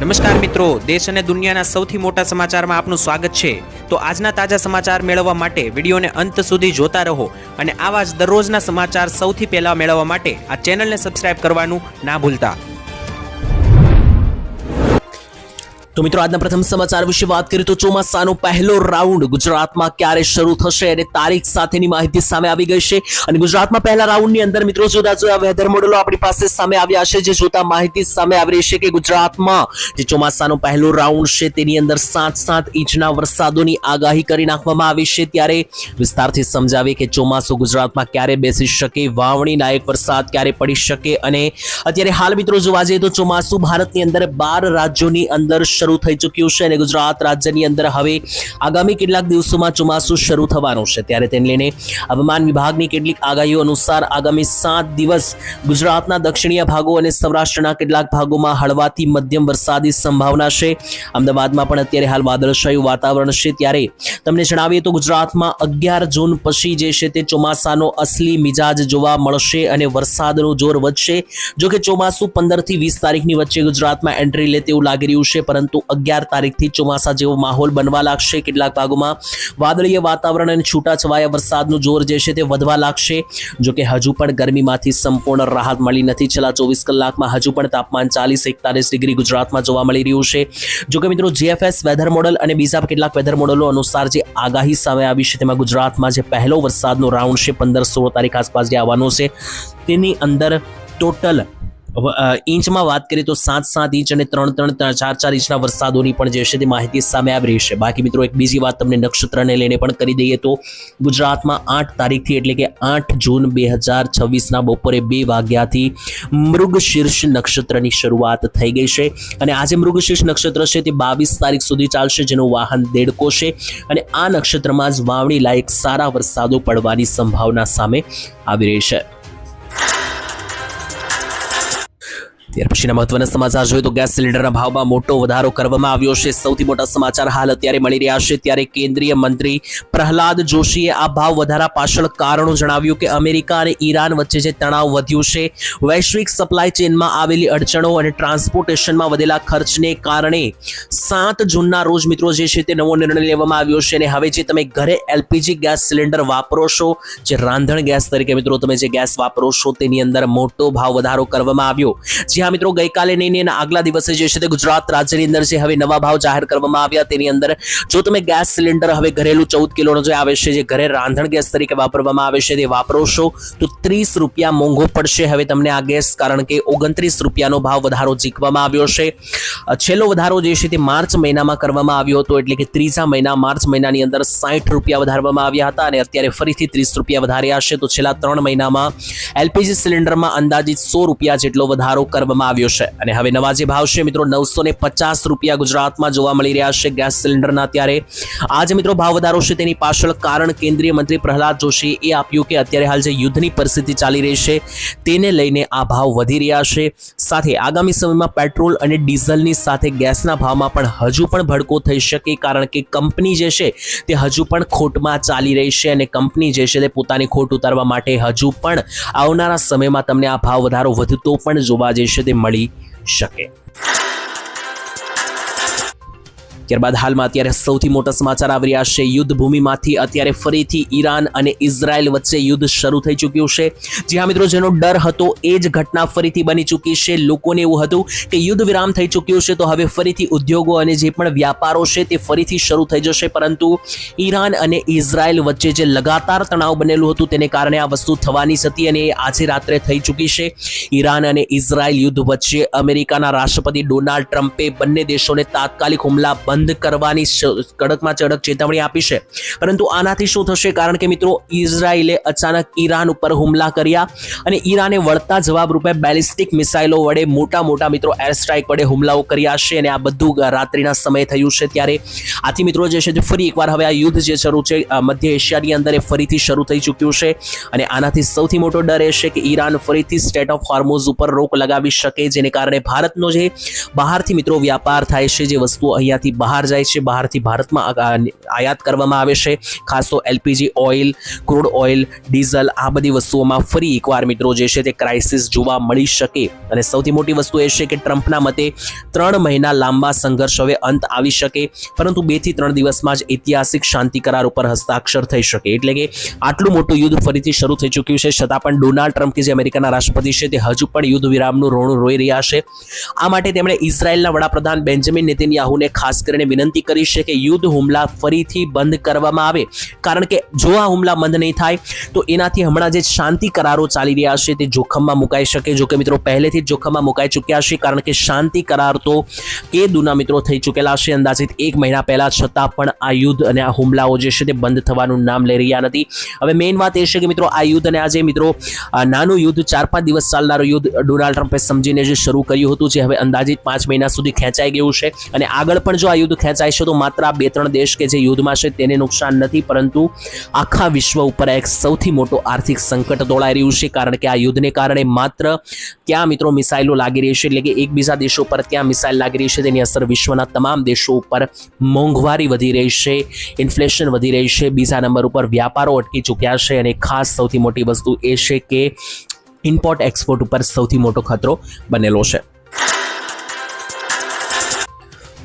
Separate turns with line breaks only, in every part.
નમસ્કાર મિત્રો, દેશ અને દુનિયાના સૌથી મોટા સમાચારમાં આપનું સ્વાગત છે। તો આજના તાજા સમાચાર મેળવવા માટે વિડીયોને અંત સુધી જોતા રહો અને આવા જ દરરોજના સમાચાર સૌથી પહેલા મેળવવા માટે આ ચેનલને સબસ્ક્રાઇબ કરવાનું ના ભૂલતા। तो मित्रों आज प्रथम समाचार विषय बात करें तो ચોમાસાનો પહેલો રાઉન્ડ ગુજરાતમાં ક્યારે શરૂ થશે અને તારીખ સાથેની માહિતી સામે આવી ગઈ છે અને ગુજરાતમાં પહેલા રાઉન્ડની અંદર મિત્રો જુદા જુદા વેધર મોડેલો આપણી પાસે સામે આવ્યા છે જે જોતા માહિતી સામે આવી રહી છે કે ગુજરાતમાં જે ચોમાસાનો પહેલો રાઉન્ડ છે તેની અંદર 7 ઇંચના વરસાદોની આગાહી કરી નાખવામાં આવી છે। ત્યારે વિસ્તારથી સમજાવીએ કે ચોમાસું ગુજરાતમાં ક્યારે બેસી શકે, વાવણી લાયક વરસાદ ક્યારે પડી શકે અને અત્યારે હાલ મિત્રો જોવા જઈએ તો ચોમાસું ભારતની અંદર 12 રાજ્યોની અંદર શરૂ થઈ ચૂક્યું છે અને ગુજરાત રાજ્યની અંદર હવે આગામી કેટલાક દિવસોમાં ચોમાસું શરૂ થવાનું છે। ત્યારે તેને લઈને હવામાન વિભાગની કેટલીક આગાહીઓ અનુસાર આગામી 7 દિવસ ગુજરાતના દક્ષિણીય ભાગો અને સૌરાષ્ટ્રના કેટલાક ભાગોમાં હળવાથી મધ્યમ વરસાદની સંભાવના છે। અમદાવાદમાં પણ અત્યારે હાલ વાદળછાયું વાતાવરણ છે। ત્યારે તમને જણાવીએ તો ગુજરાતમાં 11 જૂન પછી જે છે તે ચોમાસાનો અસલી મિજાજ જોવા મળશે અને વરસાદનું જોર વધશે। જો કે ચોમાસું 15 થી 20 તારીખની વચ્ચે ગુજરાતમાં એન્ટ્રી લે તેવું લાગી રહ્યું છે, પરંતુ 11 તારીખથી ચોમાસા જેવો માહોલ બનવા લાગશે। કેટલાક ભાગોમાં વાદળીય વાતાવરણ અને છૂટાછવાયા વરસાદનું જોર જે છે તે વધવા લાગશે। જો કે હજુ પણ ગરમીમાંથી સંપૂર્ણ રાહત મળી નથી। છેલ્લા 24 કલાકમાં હજુ પણ તાપમાન 40-41 ડિગ્રી ગુજરાતમાં જોવા મળી રહ્યું છે। જો કે મિત્રો જીએફએસ વેધર મોડલ અને બીજા કેટલાક વેધર મોડલો અનુસાર જે આગાહી સામે આવી છે તેમાં ગુજરાતમાં જે પહેલો વરસાદનો રાઉન્ડ છે 15-16 તારીખ આસપાસ જે આવવાનો છે તેની અંદર ટોટલ ઇંચમાં વાત કરીએ તો 7 ઇંચ અને 3 4 ઇંચના વરસાદોની પણ જે છે તે માહિતી સામે આવી રહી છે। બાકી મિત્રો એક બીજી વાત તમને નક્ષત્રને લઈને પણ કરી દઈએ તો ગુજરાતમાં 8 તારીખથી એટલે કે 8 જૂન 2026ના બપોરે 2 વાગ્યાથી મૃગશીર્ષ નક્ષત્રની શરૂઆત થઈ ગઈ છે અને આજે મૃગશીર્ષ નક્ષત્ર છે તે 22 તારીખ સુધી ચાલશે, જેનું વાહન દેડકો છે અને આ નક્ષત્રમાં જ વાવણી લાયક સારા વરસાદો પડવાની સંભાવના સામે આવી રહી છે। ત્યાર પછીના મહત્વના સમાચાર જોઈએ તો ગેસ સિલિન્ડરના ભાવમાં મોટો વધારો કરવામાં આવ્યો છે। સૌથી મોટા સમાચાર હાલ અત્યારે મળી રહ્યા છે। ત્યારે કેન્દ્રીય મંત્રી પ્રહલાદ જોશીએ આ ભાવ વધારા પાછળ કારણો જણાવ્યું કે અમેરિકા અને ઈરાન વચ્ચે જે તણાવ વધ્યું છે, વૈશ્વિક સપ્લાય ચેનમાં આવેલી અડચણો અને ટ્રાન્સપોર્ટેશનમાં વધેલા ખર્ચને કારણે 7 જૂનના રોજ મિત્રો જે છે તે નવો નિર્ણય લેવામાં આવ્યો છે અને હવે જે તમે ઘરે એલપીજી ગેસ સિલિન્ડર વાપરો છો, જે રાંધણ ગેસ તરીકે મિત્રો તમે જે ગેસ વાપરો છો તેની અંદર મોટો ભાવ વધારો કરવામાં આવ્યો। જ્યાં મિત્રો ગઈકાલે નહીં આગલા દિવસે જે છે તે ગુજરાત રાજ્યની અંદર જે હવે નવા ભાવ જાહેર કરવામાં આવ્યા તેની અંદર જો તમે ગેસ સિલિન્ડર હવે ઘરેલું 14 કિલોનો જે આવે છે, જે ઘરે રાંધણ ગેસ તરીકે વાપરવામાં આવે છે તે વાપરો છો તો 30 રૂપિયા મોંઘો પડશે હવે તમને આ ગેસ, કારણ કે 29 રૂપિયાનો ભાવ વધારો ઝીકવામાં આવ્યો છે। છેલ્લો વધારો જે છે તે માર્ચ મહિનામાં કરવામાં આવ્યો હતો, એટલે કે ત્રીજા મહિના માર્ચ મહિનાની અંદર 60 રૂપિયા વધારવામાં આવ્યા હતા અને અત્યારે ફરીથી 30 રૂપિયા વધાર્યા છે। તો છેલ્લા 3 મહિનામાં એલપીજી સિલિન્ડરમાં અંદાજિત 100 રૂપિયા જેટલો વધારો કરવામાં આવ્યો છે અને હવે નવા જે ભાવ છે મિત્રો 950 રૂપિયા ગુજરાતમાં જોવા મળી રહ્યા છે ગેસ સિલિન્ડરના। ત્યારે આ જે મિત્રો ભાવ વધારો છે તેની પાછળ કારણ કેન્દ્રીય મંત્રી પ્રહલાદ જોશીએ એ આપ્યું કે અત્યારે હાલ જે યુદ્ધની પરિસ્થિતિ ચાલી રહી છે તેને લઈને આ ભાવ વધી રહ્યા છે। સાથે આગામી સમયમાં પેટ્રોલ અને ડીઝલની સાથે ગેસના ભાવમાં પણ હજુ પણ ભડકો થઈ શકે, કારણ કે કંપની જે છે તે હજુ પણ ખોટમાં ચાલી રહી છે અને કંપની જે છે તે પોતાની ખોટ ઉતારવા માટે હજુ પણ આવનારા સમયમાં તમને આ ભાવ વધારો વધતો પણ જોવા જશે તે મળી શકે। ત્યારબાદ હાલમાં અત્યારે સૌથી મોટા સમાચાર આવી રહ્યા છે। યુદ્ધ ભૂમિમાંથી અત્યારે ફરીથી ઈરાન અને ઇઝરાયલ વચ્ચે યુદ્ધ શરૂ થઈ ચૂક્યું છે। જી હા મિત્રો, જેનો ડર હતો એ જ ઘટના ફરીથી બની ચૂકી છે। લોકોને એવું હતું કે યુદ્ધ વિરામ થઈ ચૂક્યું છે તો હવે ફરીથી ઉદ્યોગો અને જે પણ વ્યાપારો છે તે ફરીથી શરૂ થઈ જશે, પરંતુ ઈરાન અને ઇઝરાયલ વચ્ચે જે લગાતાર તણાવ બનેલું હતું તેને કારણે આ વસ્તુ થવાની હતી અને આજે રાત્રે થઈ ચૂકી છે। ઈરાન અને ઇઝરાયલ યુદ્ધ વચ્ચે અમેરિકાના રાષ્ટ્રપતિ ડોનાલ્ડ ટ્રમ્પે બંને દેશોને તાત્કાલિક હુમલા બંધ કરવાની કડકમાં કડક ચેતવણી આપી છે, પરંતુ આનાથી શું થશે, કારણ કે મિત્રો ઇઝરાયલે અચાનક ઈરાન ઉપર હુમલા કર્યા અને ઈરાને વળતા જવાબ રૂપે બેલિસ્ટિક મિસાઇલો વડે મોટા મિત્રો એર સ્ટ્રાઇક વડે હુમલાઓ કર્યા છે અને આ બધું રાત્રિના સમયે થયું છે। ત્યારે આથી મિત્રો જે છે ફરી એકવાર હવે આ યુદ્ધ જે શરૂ છે મધ્ય એશિયાની અંદર એ ફરીથી શરૂ થઈ ચૂક્યું છે અને આનાથી સૌથી મોટો ડર એ છે કે ઈરાન ફરીથી સ્ટેટ ઓફ હોર્મુઝ ઉપર રોક લગાવી શકે, જેને કારણે ભારતનો જે બહારથી મિત્રો વ્યાપાર થાય છે, જે વસ્તુઓ અહીંયાથી બહાર જાય છે, બહારથી ભારતમાં આયાત કરવામાં આવે છે. ખાસ તો LPG oil, crude oil, diesel આ બધી વસ્તુઓમાં ફરી એકવાર મિત્રો જે છે તે ક્રાઇસિસ જોવા મળી શકે. અને સૌથી મોટી વસ્તુ એ છે કે ટ્રમ્પના મતે 3 મહિના લાંબા સંઘર્ષ હવે અંત આવી શકે, પરંતુ 2 થી 3 દિવસમાં જ ઐતિહાસિક શાંતિ કરાર ઉપર હસ્તાક્ષર થઈ શકે. એટલે કે આટલું મોટું યુદ્ધ ફરીથી શરૂ થઈ ચૂક્યું છે, છતાં પણ ડોનાલ્ડ ટ્રમ્પ કે જે અમેરિકાના રાષ્ટ્રપતિ છે તે હજુ પણ યુદ્ધ વિરામનું રોણું રોઈ રહ્યા છે. આ માટે તેમણે ઇઝરાયેલના વડાપ્રધાન બેન્જામિન નેતન્યાહુને ખાસ કરીને વિનંતી કરી છે કે યુદ્ધ હુમલા ફરીથી બંધ કરવામાં આવે, કારણ કે જો આ હુમલા બંધ નહીં થાય તો એનાથી હમણાં જે શાંતિ કરારો ચાલી રહ્યા છે તે જોખમમાં મુકાઈ શકે. જો કે મિત્રો પહેલેથી જ જોખમમાં મુકાઈ ચૂક્યા છે, કારણ કે શાંતિ કરાર તો કેદુના મિત્રો થઈ ચૂકેલા છે અંદાજિત 1 મહિના પહેલા, છતાં પણ આ યુદ્ધ અને આ હુમલાઓ જે છે તે બંધ થવાનું નામ લઈ રહ્યા નથી. હવે મેઇન વાત એ છે કે મિત્રો આ યુદ્ધ અને આજે મિત્રો નાનું યુદ્ધ 4-5 દિવસ ચાલનારું યુદ્ધ ડોનાલ્ડ ટ્રમ્પે સમજીને જે શરૂ કર્યું હતું, જે હવે અંદાજિત 5 મહિના સુધી ખેંચાઈ ગયું છે. અને આગળ પણ જો આ યુદ્ધ ખેંચાય છે તો માત્ર આ 2-3 દેશ કે જે યુદ્ધમાં છે તેને નુકસાન નથી, પરંતુ આખા વિશ્વ ઉપર એક સૌથી મોટો આર્થિક સંકટ દોડાઈ રહ્યું છે. કારણ કે આ યુદ્ધને કારણે માત્ર ત્યાં મિત્રો મિસાઇલો લાગી રહી છે, એટલે કે એકબીજા દેશો પર ત્યાં મિસાઇલ લાગી રહી છે, તેની અસર વિશ્વના તમામ દેશો ઉપર, મોંઘવારી વધી રહી છે, ઇન્ફ્લેશન વધી રહી છે, બીજા નંબર ઉપર વ્યાપારો અટકી ચૂક્યા છે, અને ખાસ સૌથી મોટી વસ્તુ એ છે કે ઇમ્પોર્ટ એક્સપોર્ટ ઉપર સૌથી મોટો ખતરો બનેલો છે.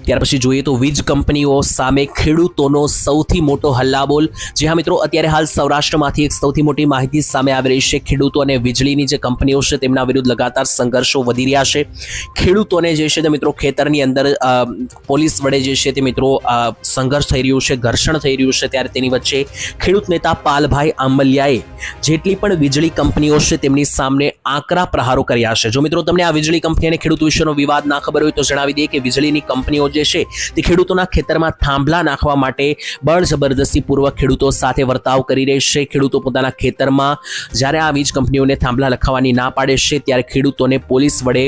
ત્યાર પછી જોઈએ તો વીજ કંપનીઓ સામે ખેડૂતોનો સૌથી મોટો હલ્લાબોલ. જી હા મિત્રો, અત્યારે હાલ સૌરાષ્ટ્રમાંથી એક સૌથી મોટી માહિતી સામે આવી રહી છે. ખેડૂતો અને વીજળીની જે કંપનીઓ છે તેમના વિરુદ્ધ લગાતાર સંઘર્ષો વધી રહ્યા છે. ખેડૂતોને જે છે તે મિત્રો ખેતરની અંદર પોલીસ વડે જે છે તે મિત્રો સંઘર્ષ થઈ રહ્યું છે, ઘર્ષણ થઈ રહ્યું છે. ત્યારે તેની વચ્ચે ખેડૂત નેતા પાલભાઈ આંબલિયાએ જેટલી પણ વીજળી કંપનીઓ છે તેમની સામે આકરા પ્રહારો કર્યા છે. જો મિત્રો તમને આ વીજળી કંપની અને ખેડૂત વિશેનો વિવાદ ના ખબર હોય તો જણાવી દઈએ કે વીજળીની કંપનીઓ જે છે તે ખેડૂતોના ખેતરમાં થાંભલા નાખવા માટે બળ જબરદસ્તી પૂર્વક ખેડૂતો સાથે વર્તાવ કરી રહી છે. ખેડૂતો પોતાના ખેતરમાં જ્યારે આ વીજ કંપનીઓને થાંભલા લખાવવાની ના પાડે છે ત્યારે ખેડૂતોને પોલીસ વડે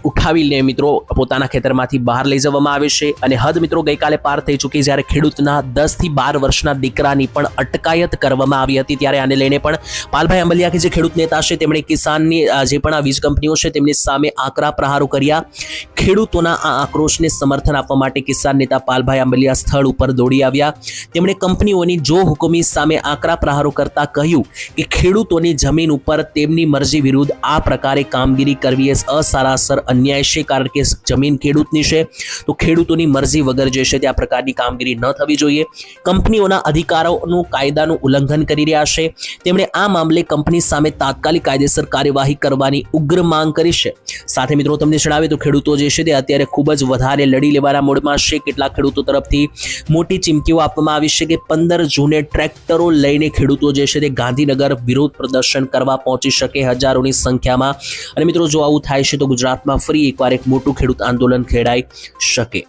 ઉઠાવીને મિત્રો પોતાના ખેતરમાંથી બહાર લઈ જવામાં આવે છે. અને હદ મિત્રો ગઈકાલે પાર થઈ ચૂકી, જ્યારે ખેડૂતના 10 થી 12 વર્ષના દીકરાની પણ અટકાયત કરવામાં આવી હતી. ત્યારે આને લઈને પણ પાલભાઈ આંબલિયા કે જે ખેડૂત નેતા છે તેમણે કિસાનની જે પણ આ વીજ કંપનીઓ છે તેમની સામે આકરા પ્રહારો કર્યા. ખેડૂતોના આ આક્રોશને સમર્થન આપવા માટે કિસાન નેતા પાલભાઈ આંબલિયા સ્થળ ઉપર દોડી આવ્યા. તેમણે કંપનીઓની જો હુકુમી સામે આકરા પ્રહારો કરતા કહ્યું કે ખેડૂતોની જમીન ઉપર તેમની મરજી વિરુદ્ધ આ પ્રકારે કામગીરી કરવી એ અસારાસર અન્યાય છે. કારણ કે જમીન ખેડૂતની છે તો ખેડૂતોની મરજી વગર જે છે તે આ પ્રકારની કામગીરી ન થવી જોઈએ. કંપનીઓના અધિકારોનું કાયદાનું ઉલ્લંઘન કરી રહ્યા છે. તેમણે આ મામલે કંપની સામે તાત્કાલિક કાયદેસર કાર્યવાહી કરવાની ઉગ્ર માંગ કરી છે. સાથે મિત્રો તમને જણાવે તો ખેડૂતો જે છે તે અત્યારે ખૂબ જ વધારે લડી લેવાના મોડમાં છે. કેટલાક ખેડૂતો તરફથી મોટી ચીમકીઓ આપવામાં આવી છે કે 15 જૂને ટ્રેક્ટરો લઈને ખેડૂતો જે છે તે ગાંધીનગર વિરોધ પ્રદર્શન કરવા પહોંચી શકે હજારોની સંખ્યામાં. અને મિત્રો જો આવું થાય છે તો ગુજરાતમાં ફરી એકવાર એક મોટું ખેડૂત આંદોલન ખેડાઈ શકે.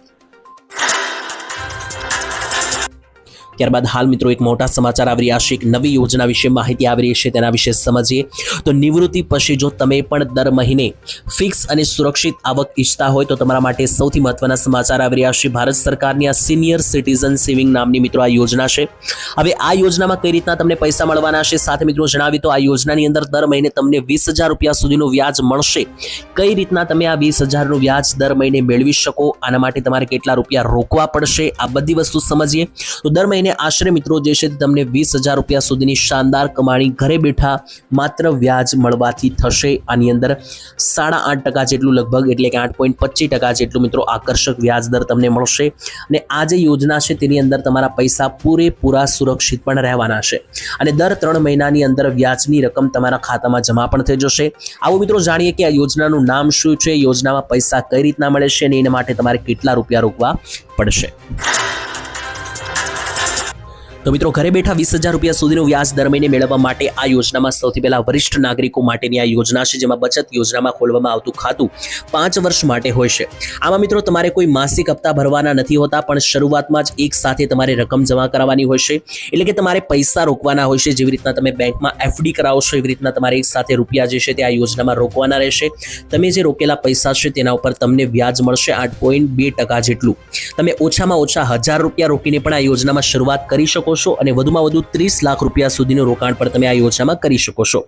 ત્યારબાદ હાલ મિત્રો એક મોટા સમાચાર આવી રહ્યા છે. એક નવી યોજના વિશે માહિતી આવી રહી છે, તેના વિશે સમજીએ. તો નિવૃત્તિ પછી જો તમે પણ દર મહિને ફિક્સ અને સુરક્ષિત આવક ઈચ્છતા હોય તો તમારા માટે સૌથી મહત્વના સમાચાર આવી રહ્યા છે. ભારત સરકારની આ સિનિયર સિટીઝન સેવિંગ નામની મિત્રો આ યોજના છે. હવે આ યોજનામાં કઈ રીતના તમને પૈસા મળવાના છે સાથે મિત્રો જણાવી તો આ યોજનાની અંદર દર મહિને તમને 20,000 રૂપિયા સુધીનું વ્યાજ મળશે. કઈ રીતના તમે આ 20,000નું વ્યાજ દર મહિને મેળવી શકો, આના માટે તમારે કેટલા રૂપિયા રોકવા પડશે, આ બધી વસ્તુ સમજીએ. તો દર મહિને આશરે મિત્રો જે છે તમને 20,000 રૂપિયા સુધીની શાનદાર કમાણી ઘરે બેઠા માત્ર વ્યાજ મળવાથી થશે. આની અંદર 8.5% જેટલું લગભગ, એટલે કે 8.25% જેટલું મિત્રો આકર્ષક વ્યાજ દર તમને મળશે. અને આ જે યોજના છે તેની અંદર તમારા પૈસા પૂરેપૂરા સુરક્ષિત પણ રહેવાના છે. અને દર 3 મહિનાની અંદર વ્યાજની રકમ તમારા ખાતામાં જમા પણ થઈ જશે. આવો મિત્રો જાણીએ કે આ યોજનાનું નામ શું છે, યોજનામાં પૈસા કઈ રીતના મળે છે અને એના માટે તમારે કેટલા રૂપિયા રોકવા પડશે. તો મિત્રો ઘરે બેઠા 20,000 રૂપિયા સુધીનું વ્યાજ દર મહિને મેળવવા માટે આ યોજનામાં સૌથી પહેલા વરિષ્ઠ નાગરિકો માટેની આ યોજના છે, જેમાં બચત યોજનામાં ખોલવામાં આવતું ખાતું 5 વર્ષ માટે હોય છે. આમાં મિત્રો તમારે કોઈ માસિક હપ્તા ભરવાના નથી હોતા, પણ શરૂઆતમાં જ એક સાથે તમારે રકમ જમા કરાવવાની હોય છે. એટલે કે તમારે પૈસા રોકવાના હોય છે. જેવી રીતના તમે બેંકમાં FD કરાવો છો એવી રીતના તમારે એક સાથે રૂપિયા જે છે તે આ યોજનામાં રોકવાના રહેશે. તમે જે રોકેલા પૈસા છે તેના ઉપર તમને વ્યાજ મળશે 8.2% જેટલું. તમે ઓછામાં ઓછા 1,000 રૂપિયા રોકીને પણ આ યોજનામાં શરૂઆત કરી શકો શકો છો અને વધુમાં વધુ 30 લાખ રૂપિયા સુધીનું રોકાણ પણ તમે આ યોજનામાં કરી શકો છો.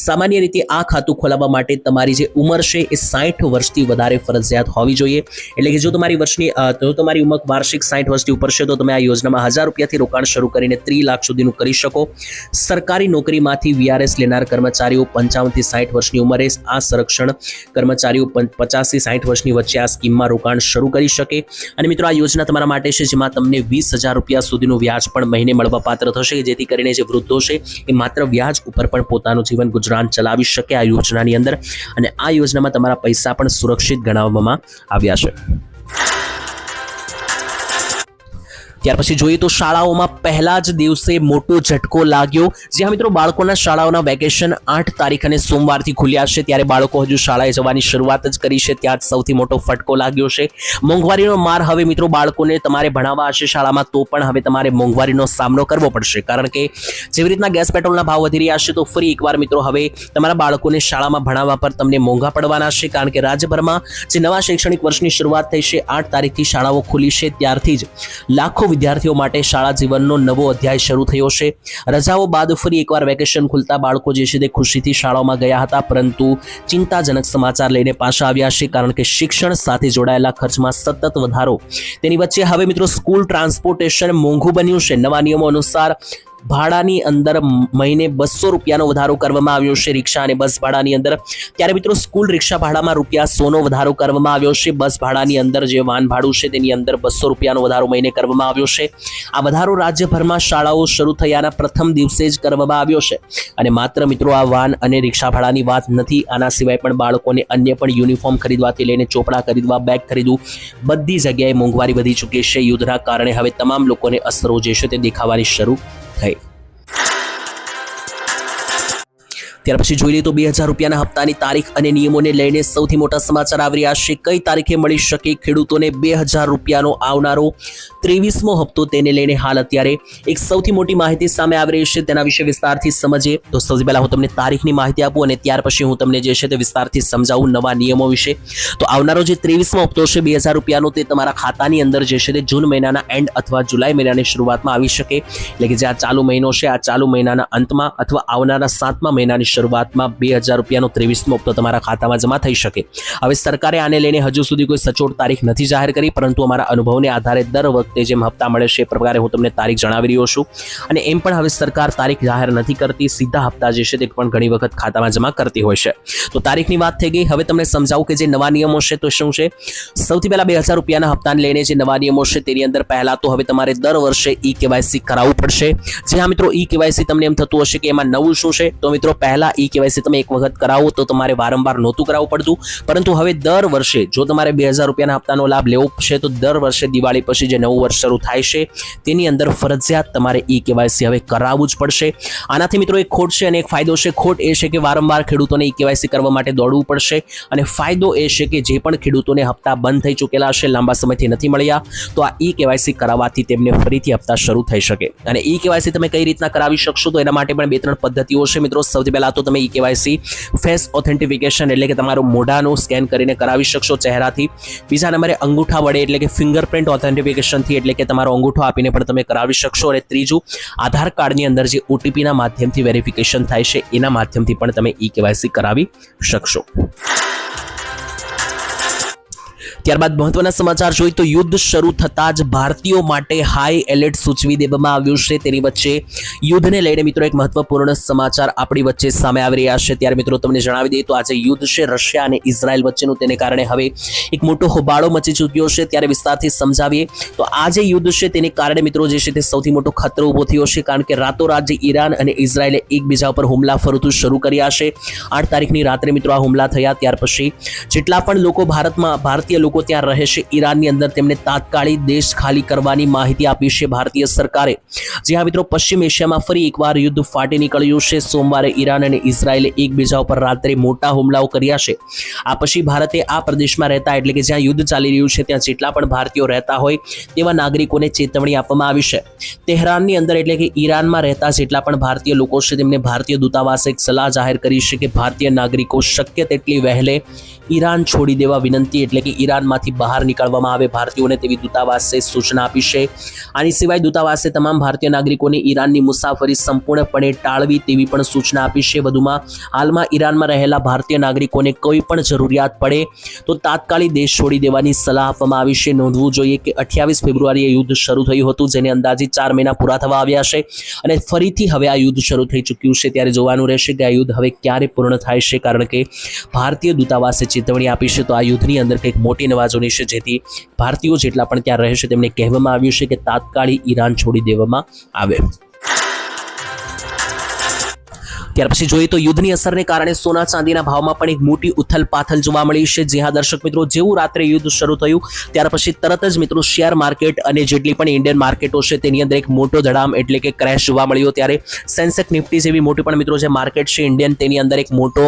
સામાન્ય રીતે આ ખાતું ખોલાવવા માટે તમારી જે ઉંમર છે એ 60 વર્ષથી વધારે ફરજિયાત હોવી જોઈએ. એટલે કે જો તમારી ઉંમર વાર્ષિક 60 વર્ષથી ઉપર છે તો તમે આ યોજનામાં 1000 રૂપિયાથી રોકાણ શરૂ કરીને 30 લાખ સુધીનું કરી શકો. સરકારી નોકરીમાંથી વીઆરએસ લેનાર કર્મચારીઓ 55 થી 60 વર્ષની ઉંમરે, આ સંરક્ષણ કર્મચારીઓ 50 થી 60 વર્ષની વચ્ચે આ સ્કીમમાં રોકાણ શરૂ કરી શકે. અને મિત્રો આ યોજના તમારા માટે છે જેમાં તમને 20,000 રૂપિયા સુધીનું વ્યાજ પણ મહિને મળવા પાત્ર થશે, જેથી કરીને જે વૃદ્ધો છે એ માત્ર વ્યાજ ઉપર પણ પોતાનું જીવન ગુજરાન ચલાવી શકે આ યોજનાની અંદર. અને આ યોજનામાં તમારા પૈસા પણ સુરક્ષિત ગણાવવામાં આવ્યા છે. ત્યાર પછી જોઈએ તો શાળાઓમાં પહેલા જ દિવસે મોટો ઝટકો લાગ્યો. જ્યાં મિત્રો બાળકોના શાળાઓના વેકેશન 8 તારીખ અને સોમવારથી ખુલ્યા છે, ત્યારે બાળકો હજુ શાળાએ જવાની શરૂઆત જ કરી છે ત્યાં જ સૌથી મોટો ફટકો લાગ્યો છે. મોંઘવારીનો માર હવે મિત્રો બાળકોને તમારે ભણાવવા હશે શાળામાં તો પણ હવે તમારે મોંઘવારીનો સામનો કરવો પડશે, કારણ કે જેવી રીતના ગેસ પેટ્રોલના ભાવ વધી રહ્યા છે તો ફરી એકવાર મિત્રો હવે તમારા બાળકોને શાળામાં ભણાવવા પર તમને મોંઘા પડવાના છે, કારણ કે રાજ્યભરમાં જે નવા શૈક્ષણિક વર્ષની શરૂઆત થઈ છે 8 તારીખથી શાળાઓ ખુલી છે ત્યારથી જ લાખો વિદ્યાર્થીઓ માટે શાળા જીવનનો નવો અધ્યાય શરૂ થયો છે. રજાઓ બાદ ફરી એકવાર વેકેશન ખુલતા બાળકો જે છે તે ખુશીથી શાળાઓમાં ગયા હતા, પરંતુ ચિંતાજનક સમાચાર લઈને પાછા આવ્યા છે, કારણ કે શિક્ષણ સાથે જોડાયેલા ખર્ચમાં સતત વધારો. તેની વચ્ચે હવે મિત્રો સ્કૂલ ટ્રાન્સપોર્ટેશન મોંઘું બન્યું છે. નવા નિયમો અનુસાર ભાડાની અંદર મહિને 200 રૂપિયાનો વધારો કરવામાં આવ્યો છે રિક્ષા અને બસ ભાડાની અંદર. ત્યારે મિત્રો સ્કૂલ રિક્ષા ભાડામાં ₹100નો વધારો કરવામાં આવ્યો છે. બસ ભાડાની અંદર જે વાહન ભાડું છે તેની અંદર 200 રૂપિયાનો વધારો મહિને કરવામાં આવ્યો છે. આ વધારો રાજ્યભરમાં શાળાઓ શરૂ થયાના પ્રથમ દિવસે જ કરવામાં આવ્યો છે. અને માત્ર મિત્રો આ વાહન અને રિક્ષા ભાડાની વાત નથી, આના સિવાય પણ બાળકોને અન્ય પણ યુનિફોર્મ ખરીદવાથી લઈને ચોપડા ખરીદવા, બેગ ખરીદવું, બધી જગ્યાએ મોંઘવારી વધી ચૂકી છે. યુદ્ધના કારણે હવે તમામ લોકોને અસરો જે છે તે દેખાવાની શરૂ થઈ. ત્યાર પછી જોઈ લઈએ તો 2000 રૂપિયાના હપ્તાની તારીખ અને નિયમોને લઈને સૌથી મોટા સમાચાર આવી રહ્યા છે. કઈ તારીખે મળી શકે ખેડૂતોને 2000 રૂપિયાનો આવનારો 23મો હપ્તો, તેને લઈને હાલ અત્યારે એક સૌથી મોટી માહિતી સામે આવી રહી છે. તેના વિશે વિસ્તારથી સમજીએ તો સૌથી પહેલા હું તમને તારીખની માહિતી આપું અને ત્યાર પછી હું તમને જે છે તે વિસ્તારથી સમજાવું નવા નિયમો વિશે. તો આવનારો જે 23મો હપ્તો છે 2000 રૂપિયાનો, તે તમારા ખાતાની અંદર જે છે તે જૂન મહિનાના એન્ડ અથવા જુલાઈ મહિનાની શરૂઆતમાં આવી શકે. એટલે કે જે આ ચાલુ મહિનો છે આ ચાલુ મહિનાના અંતમાં અથવા આવનારા 7મા મહિનાની શરૂઆતમાં 2000 રૂપિયાનો 23મો હપ્તો તમારા ખાતામાં જમા થઈ શકે. હવે સરકારે આને લઈને હજુ સુધી કોઈ સચોટ તારીખ નથી જાહેર કરી, પરંતુ અમારા અનુભવને આધારે દર વખતે જેમ હપ્તા મળે છે એ પ્રકારે હું તમને તારીખ જણાવી રહ્યો છું. અને એમ પણ હવે સરકાર તારીખ જાહેર નથી કરતી, સીધા હપ્તા જે છે તે પણ ઘણી વખત ખાતામાં જમા કરતી હોય છે. તો તારીખની વાત થઈ ગઈ. હવે તમને સમજાવું કે જે નવા નિયમો છે તો શું છે. સૌથી પહેલા 2000 રૂપિયાના હપ્તાને લઈને જે નવા નિયમો છે તેની અંદર પહેલા તો હવે તમારે દર વર્ષે ઈ-કેવાયસી કરાવવું પડશે. જે હા મિત્રો ઈ-કેવાયસી તમને એમ થતું હશે કે એમાં નવું શું છે, તો મિત્રો પહેલા ઈ-કેવાયસી તમે એક વખત કરાવો તો તમારે વારંવાર નહોતું કરાવવું પડતું, પરંતુ હવે દર વર્ષે જો તમારે 2000 રૂપિયાના હપ્તાનો લાભ લેવો છે તો દર વર્ષે દિવાળી પછી જે નવું વર્ષ શરૂ થાય છે તેની અંદર ફરજિયાત તમારે ઈ-કેવાયસી હવે કરાવવું જ પડશે. આનાથી મિત્રો એક ખોટ છે અને એક ફાયદો છે. ખોટ એ છે કે વારંવાર ખેડૂતોને ઈ-કેવાયસી કરવા માટે દોડવું પડશે, અને ફાયદો એ છે કે જે પણ ખેડૂતોને હપ્તા બંધ થઈ ચૂકેલા છે, લાંબા સમયથી નથી મળ્યા, તો આ ઈ-કેવાયસી કરાવવાથી તેમને ફરીથી હપ્તા શરૂ થઈ શકે. અને ઈ-કેવાયસી તમે કઈ રીતના કરાવી શકશો, તો એના માટે પણ 2-3 પદ્ધતિઓ છે મિત્રો. સૌથી પહેલા તો તમે ઈ-કેવાયસી ફેસ ઓથેન્ટિફિકેશન એટલે કે તમારું મોઢાનું સ્કેન કરીને કરાવી શકશો ચહેરાથી. બીજા નંબરે અંગૂઠા વડે એટલે કે ફિંગરપ્રિન્ટ ઓથેન્ટિફિકેશનથી એટલે કે તમારો અંગૂઠો આપીને પણ તમે કરાવી શકશો. અને ત્રીજું આધાર કાર્ડની અંદર જે ઓટીપીના માધ્યમથી વેરિફિકેશન થાય છે એના માધ્યમથી પણ તમે ઈ-કેવાયસી કરાવી શકશો. ત્યારબાદ મહત્વના સમાચાર જોઈએ તો યુદ્ધ શરૂ થતાં જ ભારતીયો માટે હાઈ એલર્ટ સૂચવી દેવામાં આવ્યું છે. તેની વચ્ચે યુદ્ધને લઈને મિત્રો એક મહત્વપૂર્ણ સમાચાર આપણી વચ્ચે સામે આવી રહ્યા છે. ત્યારે મિત્રો તમને જણાવી દઈએ તો આજે યુદ્ધ છે રશિયા અને ઇઝરાયલ વચ્ચેનું, તેને કારણે હવે એક મોટો હોબાળો મચી ચૂક્યો છે. ત્યારે વિસ્તારથી સમજાવીએ તો આ જે યુદ્ધ છે તેને કારણે મિત્રો જે છે તે સૌથી મોટો ખતરો ઊભો થયો છે, કારણ કે રાતોરાત જે ઈરાન અને ઇઝરાયલે એકબીજા ઉપર હુમલા ફરતું શરૂ કર્યા છે. 8 તારીખની રાત્રે મિત્રો આ હુમલા થયા ત્યાર પછી જેટલા પણ લોકો ભારતીય લોકો ત્યાં રહે છે ઈરાનની અંદર, તેમને તાત્કાલિક દેશ ખાલી કરવાની માહિતી આપી છે ભારતીય સરકારે. જે હા મિત્રો પશ્ચિમ એશિયામાં ફરી એકવાર યુદ્ધ ફાટી નીકળ્યું છે. સોમવારે ઈરાન અને ઇઝરાયલે એકબીજા ઉપર રાત્રે મોટા હુમલાઓ કર્યા છે. આ પછી ભારતે આ પ્રદેશમાં રહેતા એટલે કે જ્યાં યુદ્ધ ચાલી રહ્યું છે ત્યાં જેટલા પણ ભારતીયો રહેતા હોય તેવા નાગરિકોને ચેતવણી આપવામાં આવી છે. તેહરાનની અંદર એટલે કે ઈરાનમાં રહેતા જેટલા પણ ભારતીય લોકો છે તેમને ભારતીય દૂતાવાસે એક સલાહ જાહેર કરી છે કે ભારતીય નાગરિકો શક્ય તેટલી વહેલે ઈરાન છોડી દેવા વિનંતી એટલે કે ઈરાન ઈરાનમાંથી બહાર નીકળવામાં આવે ભારતીયોને તેવી દૂતાવાસે સૂચના આપી છે. આની સિવાય દૂતાવાસે તમામ ભારતીય નાગરિકોને ઈરાનની મુસાફરી સંપૂર્ણપણે ટાળવી તેવી પણ સૂચના આપી છે. વધુમાં હાલમાં ઈરાનમાં રહેલા ભારતીય નાગરિકોને કોઈ પણ જરૂરિયાત પડે તો તાત્કાલિક દેશ છોડી દેવાની સલાહ આપવામાં આવી છે. નોંધવું જોઈએ કે 28 ફેબ્રુઆરીએ યુદ્ધ શરૂ થયું હતું, જેને અંદાજિત 4 મહિના પૂરા થવા આવ્યા છે અને ફરીથી હવે આ યુદ્ધ શરૂ થઈ ચૂક્યું છે. ત્યારે જોવાનું રહેશે કે આ યુદ્ધ હવે ક્યારે પૂર્ણ થાય છે, કારણ કે ભારતીય દૂતાવાસે ચેતવણી આપી છે તો આ યુદ્ધની અંદર કંઈક મોટી નવાજોની છે, જેથી ભારતીયો જેટલા પણ ત્યાં રહે છે તેમને કહેવામાં આવ્યું છે કે તાત્કાલિક ઈરાન છોડી દેવામાં આવે. ત્યાર પછી જોઈએ તો યુદ્ધની અસરને કારણે સોના ચાંદીના ભાવમાં પણ એક મોટી ઉથલપાથલ જોવા મળી છે. જી હા દર્શક મિત્રો, જેવું રાત્રે યુદ્ધ શરૂ થયું ત્યાર પછી તરત જ મિત્રો શેર માર્કેટ અને જેટલી પણ ઇન્ડિયન માર્કેટો છે તેની અંદર એક મોટો ધડામ એટલે કે ક્રેશ જોવા મળ્યો. ત્યારે સેન્સેક્સ નિફ્ટી જેવી મોટી પણ મિત્રો જે માર્કેટ છે ઇન્ડિયન, તેની અંદર એક મોટો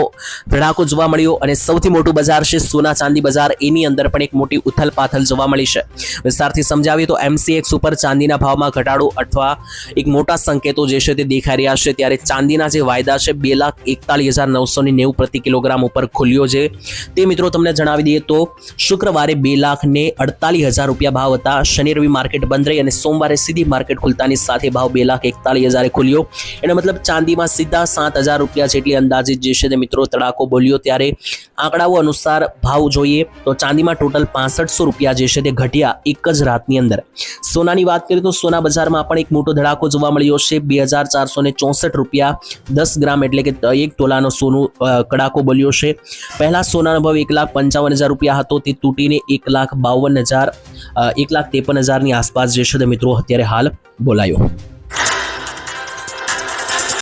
ધડાકો જોવા મળ્યો અને સૌથી મોટું બજાર છે સોના ચાંદી બજાર, એની અંદર પણ એક મોટી ઉથલપાથલ જોવા મળી છે. વિસ્તારથી સમજાવીએ તો MCX ઉપર ચાંદીના ભાવમાં ઘટાડો અથવા એક મોટા સંકેતો જે છે તે દેખાઈ રહ્યા છે. ત્યારે ચાંદીના જે વાયદા છે 2,41,990 પ્રતિ કિલોગ્રામ ઉપર ખુલ્યો છે. તે મિત્રો તમને જણાવી દઈએ તો શુક્રવારે 2,48,000 રૂપિયા ભાવ હતા. શનિ રવિ માર્કેટ બંધ રહી અને સોમવારે સીધી માર્કેટ ખુલતાની સાથે ભાવ 2,41,000 ખુલ્યો. એનો મતલબ ચાંદીમાં સીધા 7,000 રૂપિયા જેટલી અંદાજિત જે છે તે મિત્રો તડાકો બોલ્યો. ત્યારે આંકડાઓ અનુસાર ભાવ જોઈએ તો ચાંદીમાં ટોટલ 6500 રૂપિયા જે છે તે ઘટ્યા એક જ રાતની અંદર. સોનાની વાત કરીએ તો સોના બજારમાં પણ એક મોટો ધડાકો જોવા મળ્યો છે. 2,464 રૂપિયા 10 ગ્રામ એટલે કે 1 તોલાનો સોનું કડાકો બોલ્યો છે. પહેલા સોનાનો ભાવ 1,55,000 રૂપિયા હતો, તે તૂટીને 1,52,000 1,53,000 ની આસપાસ જે છે તે મિત્રો અત્યારે હાલ બોલાયો.